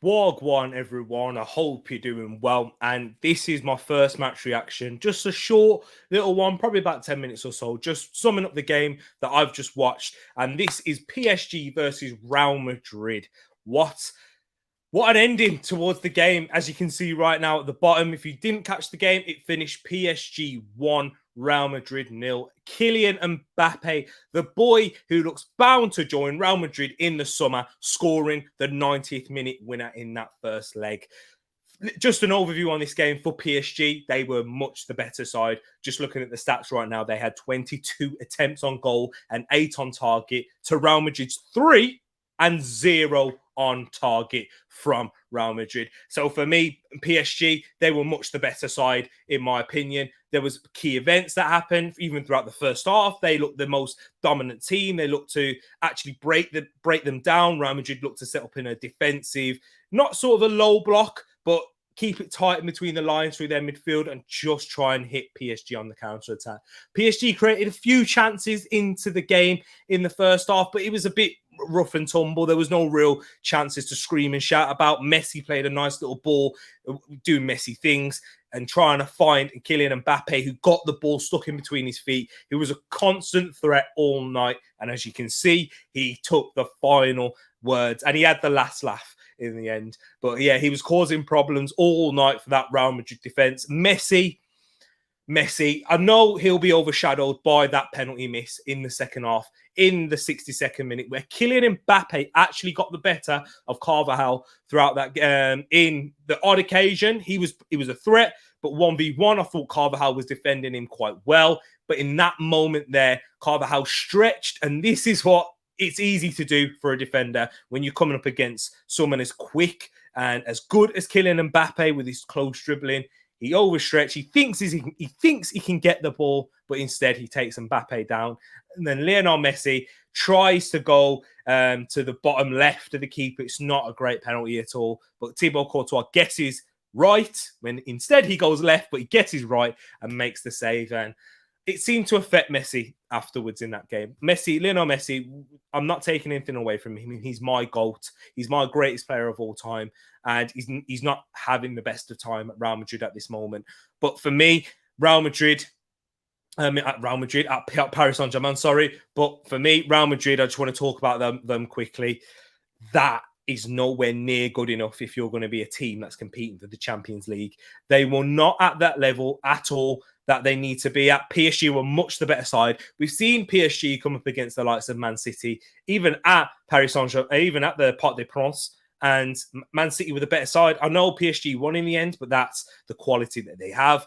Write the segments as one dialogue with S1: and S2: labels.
S1: Wagwan, everyone. I hope you're doing well. And this is my first match reaction. Just a short little one, probably about 10 minutes or so, just summing up the game that I've just watched. And this is PSG versus Real Madrid. What an ending towards the game. As you can see right now at the bottom, if you didn't catch the game, it finished PSG 1, Real Madrid 0. Kylian Mbappe, the boy who looks bound to join Real Madrid in the summer, scoring the 90th minute winner in that first leg. Just an overview on this game for PSG. They were much the better side. Just looking at the stats right now, they had 22 attempts on goal and 8 on target to Real Madrid's 3 and 0 on target from Real Madrid. So for me, PSG, they were much the better side, in my opinion. There was key events that happened, even throughout the first half. They looked the most dominant team. They looked to actually break them down. Real Madrid looked to set up in a defensive, not sort of a low block, but keep it tight in between the lines through their midfield and just try and hit PSG on the counter-attack. PSG created a few chances into the game in the first half, but it was a bit rough and tumble. There was no real chances to scream and shout about. Messi played a nice little ball, doing Messi things and trying to find Kylian Mbappe, who got the ball stuck in between his feet. He was a constant threat all night. And as you can see, he took the final words and he had the last laugh in the end. But yeah, he was causing problems all night for that Real Madrid defense. Messi, I know he'll be overshadowed by that penalty miss in the second half, in the 62nd minute, where Kylian Mbappe actually got the better of Carvajal throughout that in the odd occasion. He was a threat, but 1v1, I thought Carvajal was defending him quite well. But in that moment there, Carvajal stretched, and this is what it's easy to do for a defender when you're coming up against someone as quick and as good as Kylian Mbappe with his close dribbling. He overstretched. He thinks he can get the ball, but instead he takes Mbappe down. And then Lionel Messi tries to go to the bottom left of the keeper. It's not a great penalty at all. But Thibaut Courtois guesses right when instead he goes left, but he guesses right and makes the save. And it seemed to affect Messi afterwards in that game. Lionel Messi, I'm not taking anything away from him. He's my GOAT. He's my greatest player of all time. And he's not having the best of time at Real Madrid at this moment. But for me, Real Madrid, at Paris Saint-Germain, sorry. But for me, Real Madrid, I just want to talk about them quickly. That is nowhere near good enough if you're going to be a team that's competing for the Champions League. They were not at that level at all that they need to be at. PSG were much the better side. We've seen PSG come up against the likes of Man City, even at Paris Saint-Germain, even at the Parc des Princes, and Man City were the better side. I know PSG won in the end, but that's the quality that they have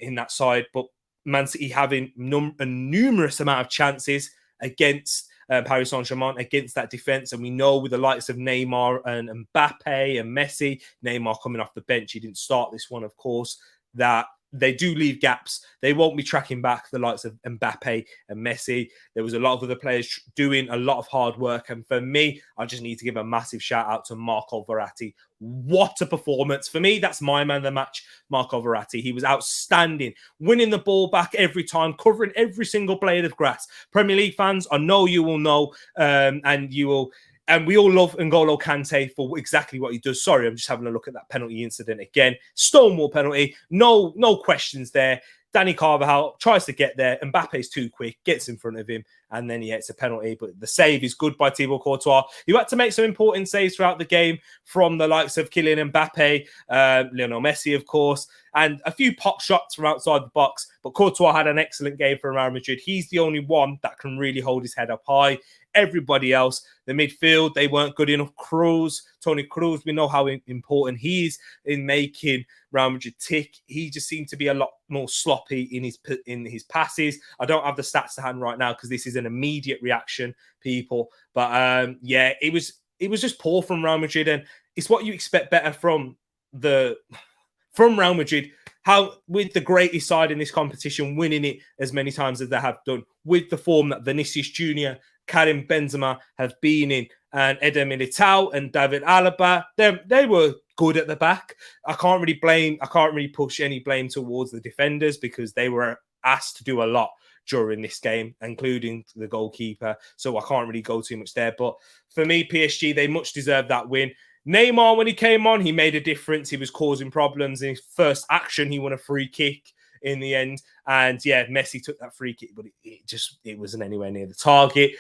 S1: in that side. But Man City having a numerous amount of chances against Paris Saint-Germain, against that defense. And we know with the likes of Neymar and Mbappe and Messi, Neymar coming off the bench, he didn't start this one, of course, that they do leave gaps. They won't be tracking back the likes of Mbappe and Messi. There was a lot of other players doing a lot of hard work. And for me, I just need to give a massive shout out to Marco Verratti. What a performance. For me, that's my man of the match, Marco Verratti. He was outstanding, winning the ball back every time, covering every single blade of grass. Premier League fans, I know you will know, and you will. And we all love N'Golo Kante for exactly what he does. Sorry, I'm just having a look at that penalty incident again. Stonewall penalty. No questions there. Danny Carvajal tries to get there. Mbappe's too quick, gets in front of him, and then it's a penalty. But the save is good by Thibaut Courtois. He had to make some important saves throughout the game from the likes of Kylian Mbappe, Lionel Messi, of course, and a few pop shots from outside the box. But Courtois had an excellent game for Real Madrid. He's the only one that can really hold his head up high. Everybody else, the midfield, they weren't good enough. Toni Kroos, we know how important he is in making Real Madrid tick. He just seemed to be a lot more sloppy in his passes. I don't have the stats to hand right now because this is an immediate reaction, people. But yeah, it was just poor from Real Madrid, and it's what you expect better from Real Madrid. How with the greatest side in this competition, winning it as many times as they have done, with the form that Vinicius Junior, Karim Benzema have been in, and Eder Militao and David Alaba, they were good at the back. I can't really push any blame towards the defenders because they were asked to do a lot during this game, including the goalkeeper. So I can't really go too much there. But for me, PSG, they much deserve that win. Neymar, when he came on, he made a difference. He was causing problems. In his first action, he won a free kick in the end. And yeah, Messi took that free kick, but it wasn't anywhere near the target.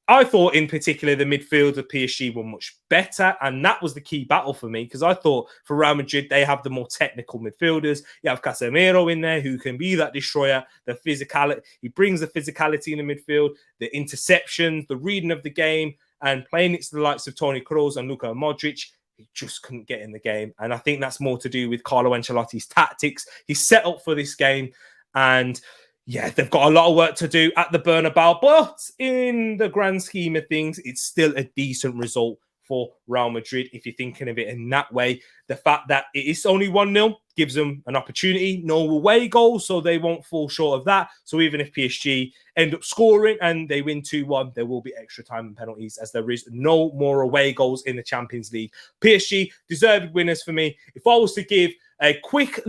S1: I thought in particular the midfield of PSG were much better, and that was the key battle for me, because I thought for Real Madrid they have the more technical midfielders. You have Casemiro in there who can be that destroyer, the physicality. He brings the physicality in the midfield, the interceptions, the reading of the game, and playing it to the likes of Toni Kroos and Luka Modric. He just couldn't get in the game. And I think that's more to do with Carlo Ancelotti's tactics. He's set up for this game. And yeah, they've got a lot of work to do at the Bernabeu. But in the grand scheme of things, it's still a decent result for Real Madrid, if you're thinking of it in that way. The fact that it is only 1-0 gives them an opportunity. No away goals, so they won't fall short of that. So even if PSG end up scoring and they win 2-1, there will be extra time and penalties, as there is no more away goals in the Champions League. PSG, deserved winners for me. If I was to give a quick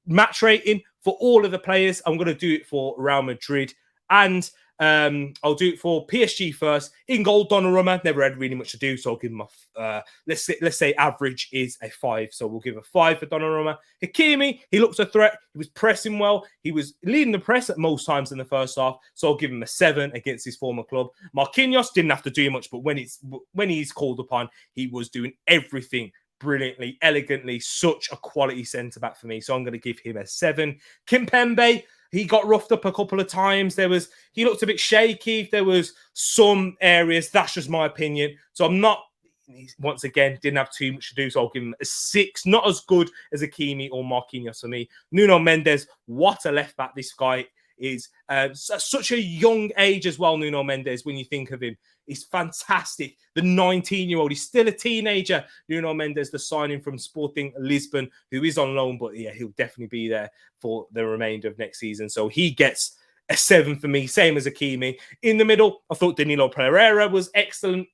S1: match rating for all of the players, I'm going to do it for Real Madrid. And I'll do it for PSG first. In goal, Donnarumma never had really much to do, so I'll give him a let's say average is a 5. So we'll give a 5 for Donnarumma. Hakimi, he looks a threat. He was pressing well. He was leading the press at most times in the first half, so I'll give him a 7 against his former club. Marquinhos didn't have to do much, but when he's called upon, he was doing everything brilliantly, elegantly. Such a quality centre back for me, so I'm going to give him a 7. Kimpembe, he got roughed up a couple of times. He looked a bit shaky. There was some areas. That's just my opinion. So I'm not, once again, didn't have too much to do. So I'll give him a 6. Not as good as Hakimi or Marquinhos for me. Nuno Mendes, what a left back this guy is. Such a young age as well, Nuno Mendes, when you think of him. He's fantastic. The 19-year-old, he's still a teenager. Nuno Mendes, the signing from Sporting Lisbon, who is on loan, but yeah, he'll definitely be there for the remainder of next season. So he gets a 7 for me, same as Hakimi. In the middle, I thought Danilo Pereira was excellent.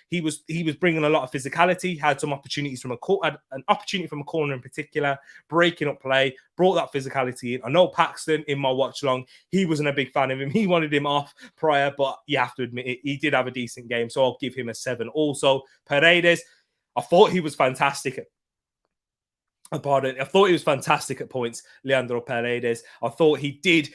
S1: He was bringing a lot of physicality, had some opportunities had an opportunity from a corner in particular, breaking up play, brought that physicality in. I know Paxton, in my watch long, he wasn't a big fan of him. He wanted him off prior, but you have to admit it, he did have a decent game, so I'll give him a 7. Also, Paredes, I thought he was fantastic I thought he was fantastic at points, Leandro Paredes. I thought he did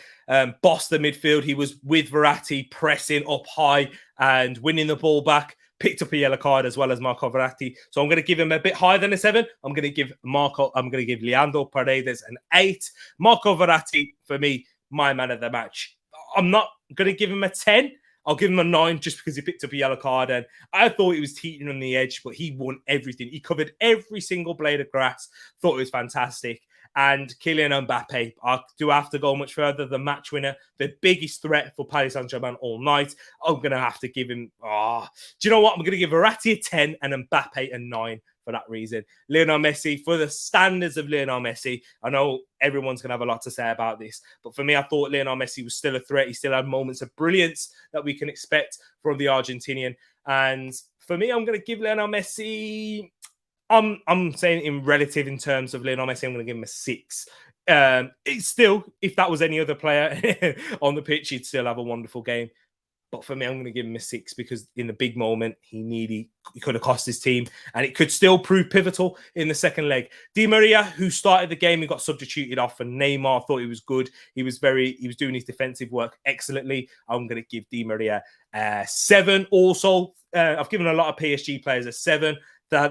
S1: boss the midfield. He was with Verratti, pressing up high and winning the ball back. Picked up a yellow card as well as Marco Verratti. So I'm going to give him a bit higher than a 7. I'm going to give Leandro Paredes an 8. Marco Verratti, for me, my man of the match. I'm not going to give him a 10. I'll give him a 9 just because he picked up a yellow card. And I thought he was teetering on the edge, but he won everything. He covered every single blade of grass. Thought it was fantastic. And Kylian Mbappe, I do have to go much further. The match winner, the biggest threat for Paris Saint-Germain all night. I'm going to have to give him... do you know what? I'm going to give Verratti a 10 and Mbappe a 9 for that reason. Lionel Messi, for the standards of Lionel Messi, I know everyone's going to have a lot to say about this, but for me, I thought Lionel Messi was still a threat. He still had moments of brilliance that we can expect from the Argentinian. And for me, I'm going to give Lionel Messi... I'm saying in terms of Lionel Messi, I'm going to give him a 6. It's still, if that was any other player on the pitch, he'd still have a wonderful game. But for me, I'm going to give him a 6 because in the big moment, he could have cost his team, and it could still prove pivotal in the second leg. Di Maria, who started the game, he got substituted off, and Neymar, I thought he was good. He was doing his defensive work excellently. I'm going to give Di Maria a 7. Also, I've given a lot of PSG players a 7.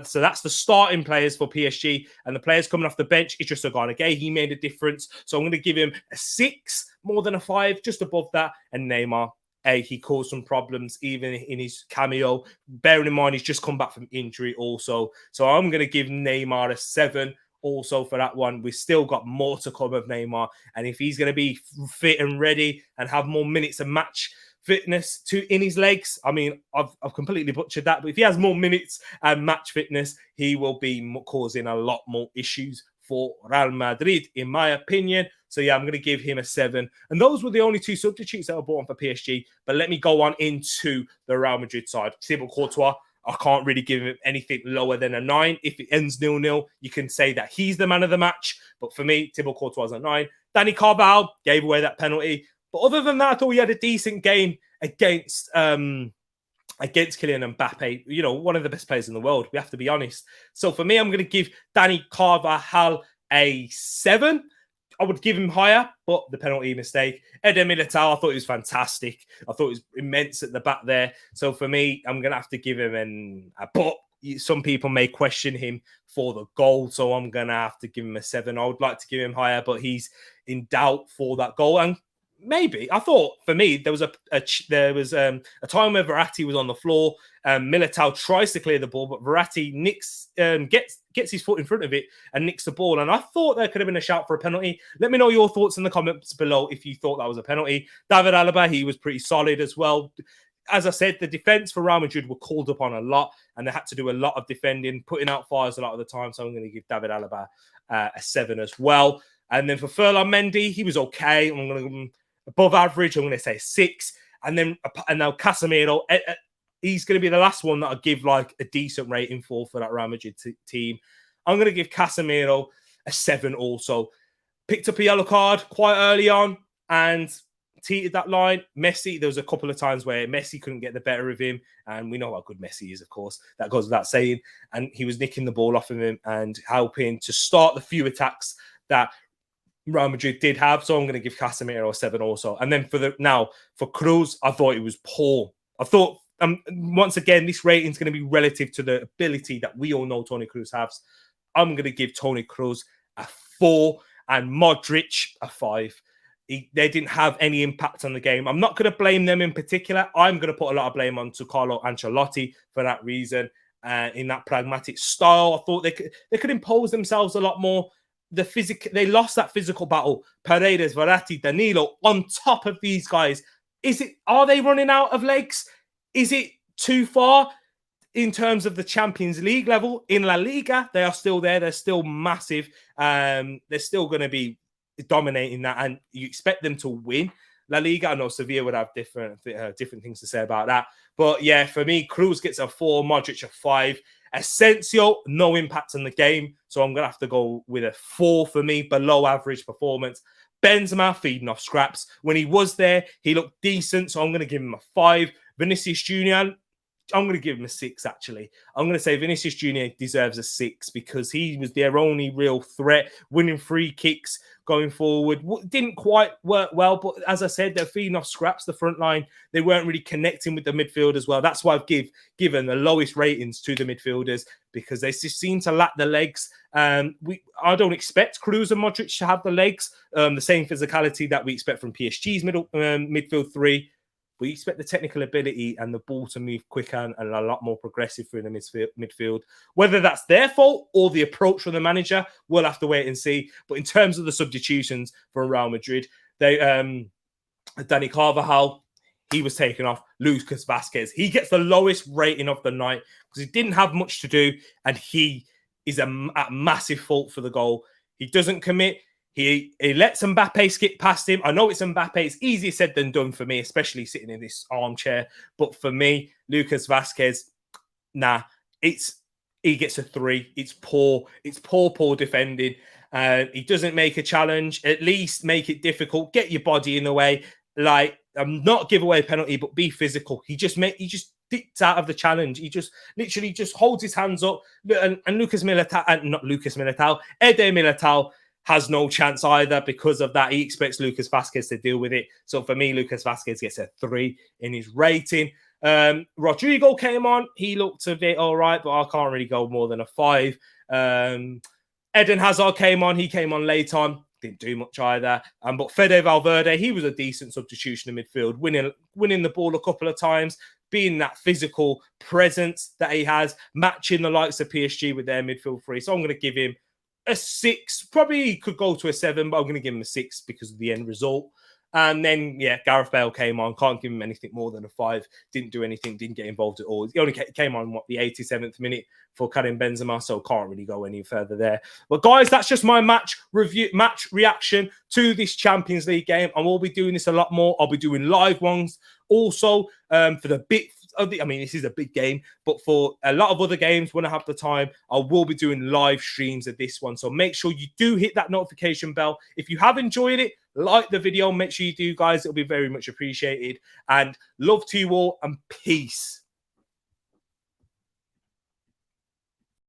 S1: So that's the starting players for PSG, and the players coming off the bench. Idrissa Gana Gueye, he made a difference. So I'm going to give him a 6, more than a 5, just above that. And Neymar, he caused some problems even in his cameo. Bearing in mind, he's just come back from injury also. So I'm going to give Neymar a 7 also for that one. We've still got more to come of Neymar. And if he's going to be fit and ready and have more minutes of match fitness in his legs, I mean, I've completely butchered that. But if he has more minutes and match fitness, he will be causing a lot more issues for Real Madrid, in my opinion. So yeah, I'm going to give him a 7. And those were the only 2 substitutes that were brought on for PSG. But let me go on into the Real Madrid side. Thibaut Courtois, I can't really give him anything lower than a 9. If it ends 0-0, you can say that he's the man of the match. But for me, Thibaut Courtois is a 9. Dani Carvajal gave away that penalty. But other than that, I thought he had a decent game against against Kylian Mbappe, you know, one of the best players in the world. We have to be honest. So for me, I'm going to give Dani Carvajal a 7. I would give him higher, but the penalty mistake. Eder Militao, I thought he was fantastic. I thought he was immense at the back there. So for me, I'm going to have to give him but some people may question him for the goal, so I'm going to have to give him a 7. I would like to give him higher, but he's in doubt for that goal. And maybe I thought for me there was a time where Verratti was on the floor. Militao tries to clear the ball, but Verratti gets his foot in front of it and nicks the ball. And I thought there could have been a shout for a penalty. Let me know your thoughts in the comments below if you thought that was a penalty. David Alaba, he was pretty solid as well. As I said, the defense for Real Madrid were called upon a lot, and they had to do a lot of defending, putting out fires a lot of the time. So I'm going to give David Alaba a 7 as well. And then for Ferland Mendy, he was okay. I'm going to give him above average. I'm going to say 6. And now Casemiro, he's going to be the last one that I give like a decent rating for that Real Madrid team. I'm going to give Casemiro a 7 also. Picked up a yellow card quite early on and teeted that line. Messi, there was a couple of times where Messi couldn't get the better of him. And we know how good Messi is, of course. That goes without saying. And he was nicking the ball off of him and helping to start the few attacks that Real Madrid did have. So I'm going to give Casemiro a 7 also. And then for Cruz, I thought it was poor. I thought, once again, this rating is going to be relative to the ability that we all know Toni Kroos has. I'm going to give Toni Kroos a 4 and Modric a 5. They didn't have any impact on the game. I'm not going to blame them in particular. I'm going to put a lot of blame on Carlo Ancelotti for that reason. In that pragmatic style, I thought they could impose themselves a lot more. They lost that physical battle. Paredes, Verratti, Danilo on top of these guys. Are they running out of legs? Is it too far in terms of the Champions League level? In La Liga, they are still there. They're still massive. They're still going to be dominating that, and you expect them to win La Liga. I know Sevilla would have different things to say about that. But yeah, for me, Cruz gets a 4, Modric a 5. Asensio, no impact on the game. So I'm going to have to go with a 4 for me, below average performance. Benzema feeding off scraps. When he was there, he looked decent. So I'm going to give him a 5. Vinicius Junior, I'm going to give him a 6, actually. I'm going to say Vinicius Junior deserves a 6 because he was their only real threat, winning free kicks going forward. Didn't quite work well, but as I said, they're feeding off scraps, the front line. They weren't really connecting with the midfield as well. That's why I've given the lowest ratings to the midfielders because they just seem to lack the legs. I don't expect Kroos and Modric to have the legs, the same physicality that we expect from PSG's midfield 3. We expect the technical ability and the ball to move quicker and a lot more progressive through the midfield. Whether that's their fault or the approach from the manager, we'll have to wait and see. But in terms of the substitutions for Real Madrid, Dani Carvajal, he was taken off. Lucas Vazquez, he gets the lowest rating of the night because he didn't have much to do and he is at massive fault for the goal. He doesn't commit. He lets Mbappe skip past him. I know it's Mbappe. It's easier said than done for me, especially sitting in this armchair. But for me, Lucas Vazquez, he gets a 3. It's poor. It's poor defending. He doesn't make a challenge. At least make it difficult. Get your body in the way. Like, not give away a penalty, but be physical. He just dipped out of the challenge. He just literally just holds his hands up. And Eder Militao has no chance either because of that. He expects Lucas Vazquez to deal with it. So for me, Lucas Vazquez gets a 3 in his rating. Rodrigo came on. He looked a bit all right, but I can't really go more than a 5. Eden Hazard came on. He came on late on. Didn't do much either. But Fede Valverde, he was a decent substitution in midfield, winning the ball a couple of times, being that physical presence that he has, matching the likes of PSG with their midfield 3. So I'm going to give him a 6, probably could go to a 7, but I'm going to give him a 6 because of the end result. And then, yeah, Gareth Bale came on. Can't give him anything more than a 5. Didn't do anything. Didn't get involved at all. He only came on, the 87th minute for Karim Benzema, so can't really go any further there. But guys, that's just my match reaction to this Champions League game. I will be doing this a lot more. I'll be doing live ones also for the bit. This is a big game, but for a lot of other games, when I have the time, I will be doing live streams of this one. So make sure you do hit that notification bell. If you have enjoyed it, like the video. Make sure you do, guys. It'll be very much appreciated. And love to you all and peace.